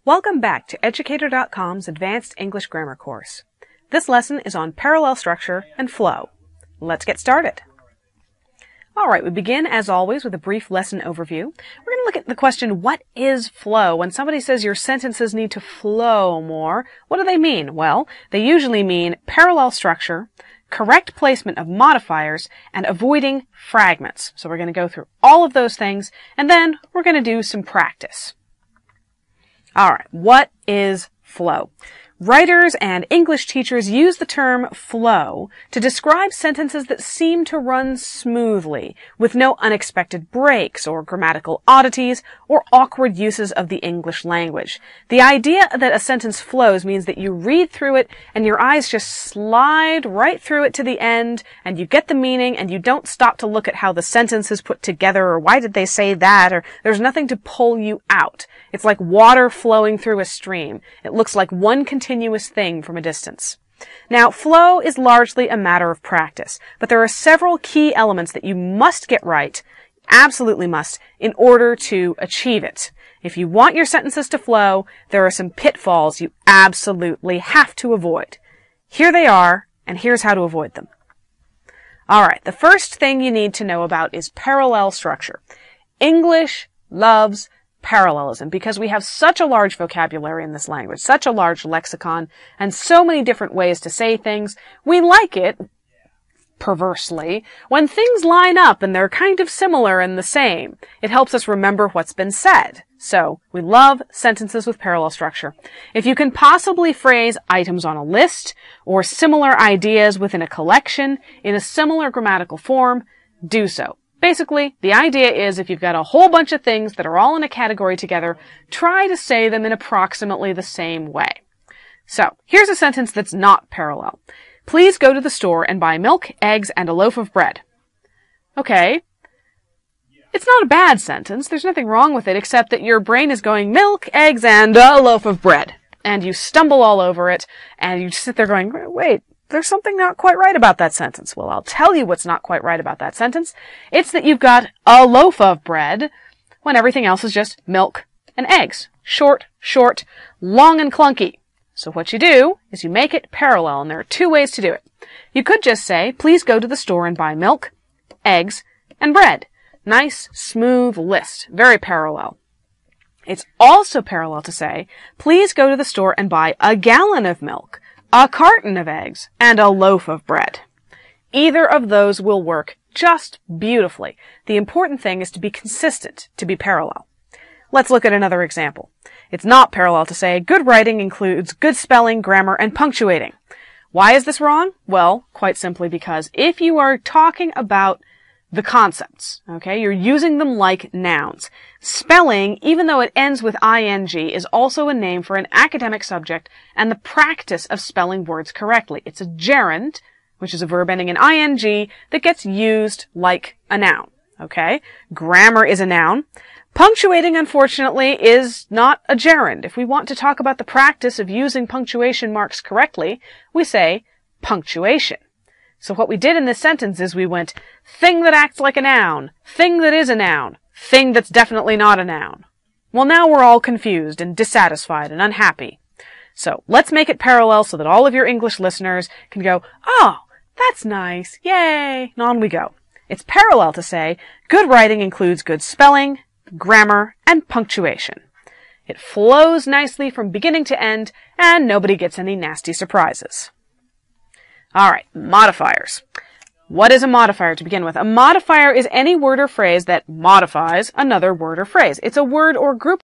Welcome back to Educator.com's Advanced English Grammar course. This lesson is on parallel structure and flow. Let's get started. Alright, we begin as always with a brief lesson overview. We're going to look at the question, what is flow? When somebody says your sentences need to flow more, what do they mean? Well, they usually mean parallel structure, correct placement of modifiers, and avoiding fragments. So we're going to go through all of those things, and then we're going to do some practice. Alright, what is flow? Writers and English teachers use the term flow to describe sentences that seem to run smoothly, with no unexpected breaks or grammatical oddities or awkward uses of the English language. The idea that a sentence flows means that you read through it and your eyes just slide right through it to the end and you get the meaning and you don't stop to look at how the sentence is put together or why did they say that or there's nothing to pull you out. It's like water flowing through a stream. It looks like one continuous thing from a distance. Now, flow is largely a matter of practice, but there are several key elements that you must get right, absolutely must, in order to achieve it. If you want your sentences to flow, there are some pitfalls you absolutely have to avoid. Here they are, and here's how to avoid them. Alright, the first thing you need to know about is parallel structure. English loves parallelism because we have such a large vocabulary in this language, such a large lexicon, and so many different ways to say things. We like it, perversely, when things line up and they're kind of similar and the same. It helps us remember what's been said. So, we love sentences with parallel structure. If you can possibly phrase items on a list or similar ideas within a collection in a similar grammatical form, do so. Basically, the idea is if you've got a whole bunch of things that are all in a category together, try to say them in approximately the same way. So, here's a sentence that's not parallel. Please go to the store and buy milk, eggs, and a loaf of bread. Okay. It's not a bad sentence. There's nothing wrong with it except that your brain is going milk, eggs, and a loaf of bread. And you stumble all over it, and you sit there going, wait, there's something not quite right about that sentence. Well, I'll tell you what's not quite right about that sentence. It's that you've got a loaf of bread when everything else is just milk and eggs. Short, short, long and clunky. So what you do is you make it parallel, and there are two ways to do it. You could just say, please go to the store and buy milk, eggs, and bread. Nice, smooth list. Very parallel. It's also parallel to say, please go to the store and buy a gallon of milk, a carton of eggs, and a loaf of bread. Either of those will work just beautifully. The important thing is to be consistent, to be parallel. Let's look at another example. It's not parallel to say, good writing includes good spelling, grammar, and punctuating. Why is this wrong? Well, quite simply because if you are talking about the concepts, okay, you're using them like nouns. Spelling, even though it ends with ing, is also a name for an academic subject and the practice of spelling words correctly. It's a gerund, which is a verb ending in ing, that gets used like a noun, okay? Grammar is a noun. Punctuating, unfortunately, is not a gerund. If we want to talk about the practice of using punctuation marks correctly, we say punctuation. So what we did in this sentence is we went thing that acts like a noun, thing that is a noun, thing that's definitely not a noun. Well, now we're all confused and dissatisfied and unhappy. So let's make it parallel so that all of your English listeners can go, oh, that's nice, yay, and on we go. It's parallel to say, good writing includes good spelling, grammar, and punctuation. It flows nicely from beginning to end, and nobody gets any nasty surprises. Alright, modifiers. What is a modifier to begin with? A modifier is any word or phrase that modifies another word or phrase. It's a word or group